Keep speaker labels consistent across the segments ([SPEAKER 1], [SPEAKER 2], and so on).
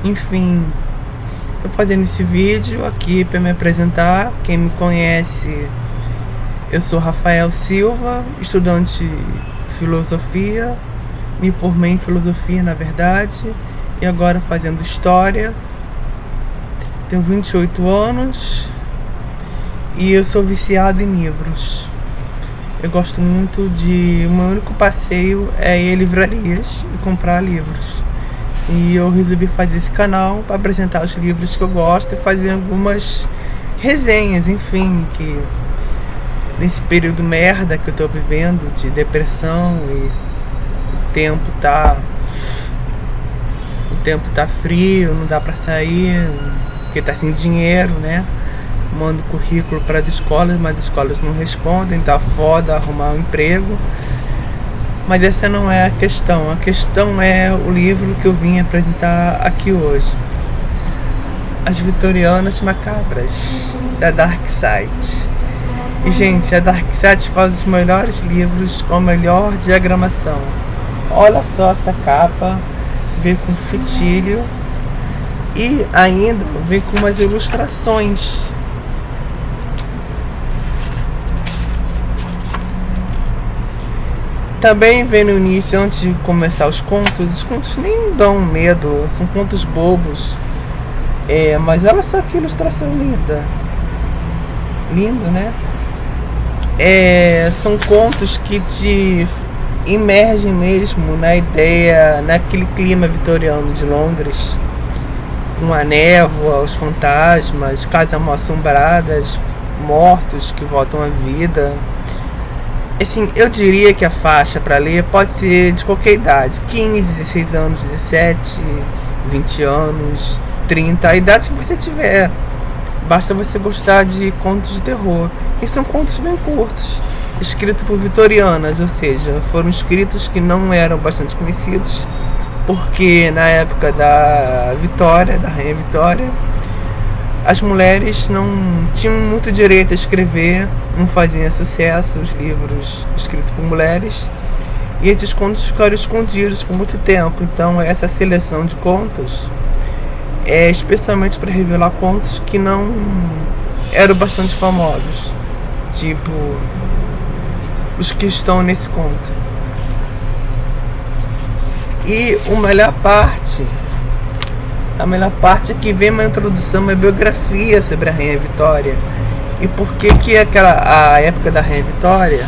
[SPEAKER 1] Enfim, estou fazendo esse vídeo aqui para me apresentar. Quem me conhece, eu sou Rafael Silva, estudante de filosofia. Me formei em filosofia, na verdade, e agora fazendo história. Tenho 28 anos e eu sou viciado em livros. Eu gosto muito o meu único passeio é ir a livrarias e comprar livros. E eu resolvi fazer esse canal para apresentar os livros que eu gosto e fazer algumas resenhas, enfim, que nesse período merda que eu tô vivendo, de depressão, e o tempo tá frio, não dá pra sair, porque tá sem dinheiro, né? Mando currículo para as escolas, mas as escolas não respondem, tá foda arrumar um emprego. Mas essa não é a questão. A questão é o livro que eu vim apresentar aqui hoje. As Vitorianas Macabras, da Dark Side. E, gente, a Dark Side faz os melhores livros com a melhor diagramação. Olha só essa capa, vem com fitilho e ainda vem com umas ilustrações. Também vem no início, antes de começar os contos nem dão medo, são contos bobos. Mas olha só que ilustração linda. Lindo, né? São contos que te imergem mesmo na ideia, naquele clima vitoriano de Londres, com a névoa, os fantasmas, casas mal assombradas, mortos que voltam à vida. Assim, eu diria que a faixa para ler pode ser de qualquer idade, 15, 16 anos, 17, 20 anos, 30, a idade que você tiver. Basta você gostar de contos de terror. E são contos bem curtos, escritos por vitorianas, ou seja, foram escritos que não eram bastante conhecidos, porque na época da Vitória, da Rainha Vitória, as mulheres não tinham muito direito a escrever, não faziam sucesso os livros escritos por mulheres, e esses contos ficaram escondidos por muito tempo. Então essa seleção de contos é especialmente para revelar contos que não eram bastante famosos, tipo os que estão nesse conto. E a melhor parte é que vem uma introdução, uma biografia sobre a Rainha Vitória. E por que a época da Rainha Vitória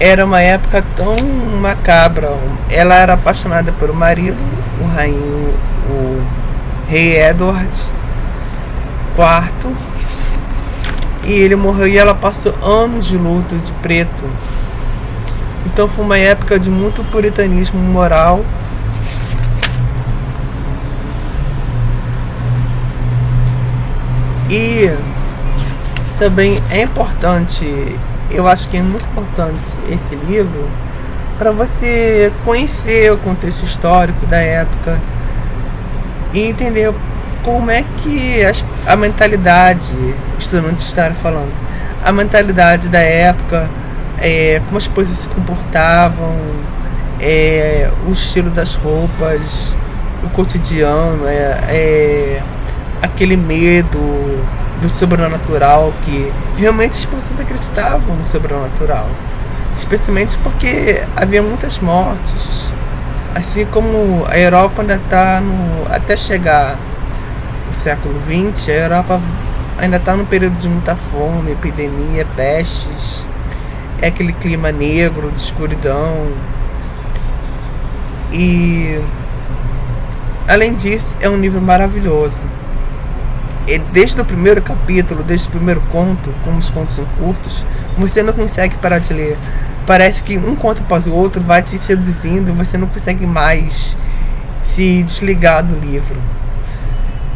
[SPEAKER 1] era uma época tão macabra. Ela era apaixonada pelo marido, o rei Edward IV, e ele morreu e ela passou anos de luto, de preto. Então foi uma época de muito puritanismo moral. E também é importante, eu acho que é muito importante esse livro para você conhecer o contexto histórico da época e entender como é que a mentalidade, estudante estar falando, a mentalidade da época, como as coisas se comportavam, o estilo das roupas, o cotidiano, aquele medo do sobrenatural, que realmente as pessoas acreditavam no sobrenatural, especialmente porque havia muitas mortes, assim como a Europa ainda está até chegar o século XX, a Europa ainda está num período de muita fome, epidemia, pestes, é aquele clima negro, de escuridão. E além disso, é um livro maravilhoso. E desde o primeiro capítulo, desde o primeiro conto, como os contos são curtos, você não consegue parar de ler. Parece que um conto após o outro vai te seduzindo, você não consegue mais se desligar do livro.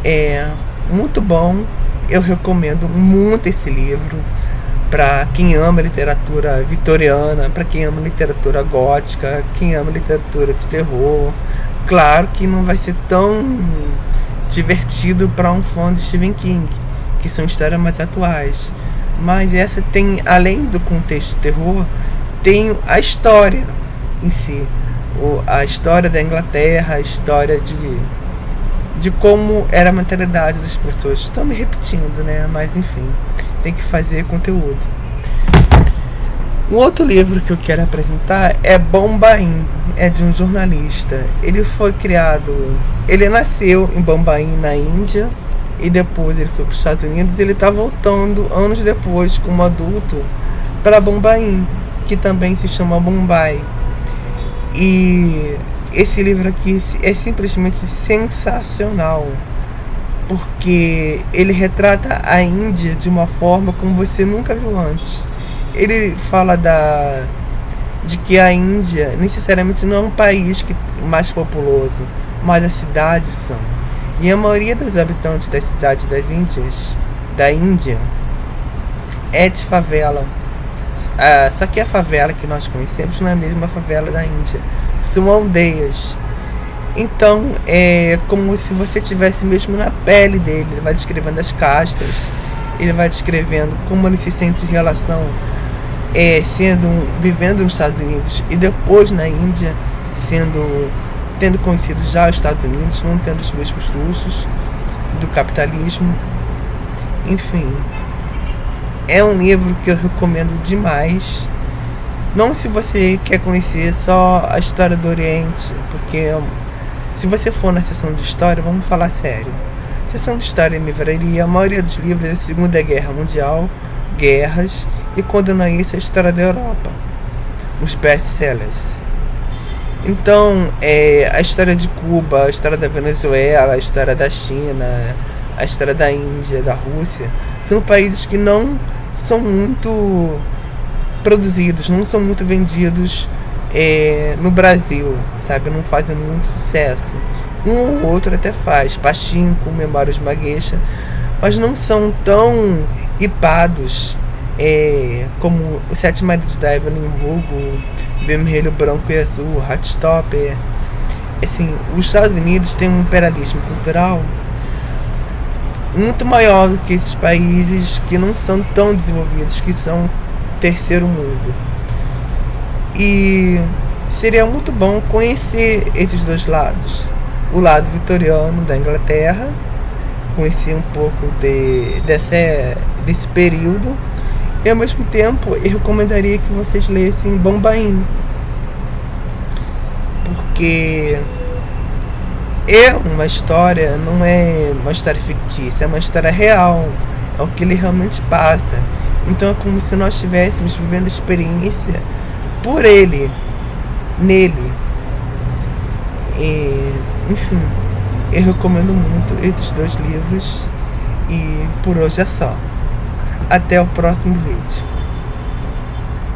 [SPEAKER 1] É muito bom, eu recomendo muito esse livro para quem ama literatura vitoriana, para quem ama literatura gótica, quem ama literatura de terror. Claro que não vai ser tão divertido para um fã de Stephen King, que são histórias mais atuais, mas essa tem, além do contexto de terror, tem a história em si, a história da Inglaterra, a história de como era a mentalidade das pessoas. Estou me repetindo, né? Mas enfim, tem que fazer conteúdo. Um outro livro que eu quero apresentar é Bombaim, é de um jornalista. Ele nasceu em Bombaim, na Índia, e depois ele foi para os Estados Unidos e ele está voltando anos depois como adulto para Bombaim, que também se chama Mumbai. E esse livro aqui é simplesmente sensacional, porque ele retrata a Índia de uma forma como você nunca viu antes. Ele fala de que a Índia necessariamente não é um país mais populoso, mas as cidades são. E a maioria dos habitantes das cidades da Índia é de favela. Só que a favela que nós conhecemos não é a mesma favela da Índia. São aldeias. Então é como se você estivesse mesmo na pele dele. Ele vai descrevendo as castas. Ele vai descrevendo como ele se sente em relação vivendo nos Estados Unidos e depois na Índia, tendo conhecido já os Estados Unidos, não tendo os mesmos luxos do capitalismo. Enfim, é um livro que eu recomendo demais. Não se você quer conhecer só a história do Oriente, porque se você for na seção de história, vamos falar sério. Seção de história em livraria, a maioria dos livros é da Segunda Guerra Mundial, guerras, e quando não é isso, a história da Europa, os best-sellers. Então, a história de Cuba, a história da Venezuela, a história da China, a história da Índia, da Rússia, são países que não são muito produzidos, não são muito vendidos no Brasil, sabe? Não fazem muito sucesso. Um ou outro até faz, Pachinko, Memórias de uma Geisha, mas não são tão hipados como Os Sete Maridos da Evelyn Hugo, Vermelho, Branco e Azul, Heartstopper. Assim, os Estados Unidos têm um imperialismo cultural muito maior do que esses países que não são tão desenvolvidos, que são terceiro mundo. E seria muito bom conhecer esses dois lados. O lado vitoriano da Inglaterra, conhecer um pouco desse período. E ao mesmo tempo eu recomendaria que vocês lessem Bombaim, porque é uma história, não é uma história fictícia, é uma história real, é o que ele realmente passa. Então é como se nós estivéssemos vivendo a experiência por ele, nele. Enfim, eu recomendo muito esses dois livros. E por hoje é só. Até o próximo vídeo.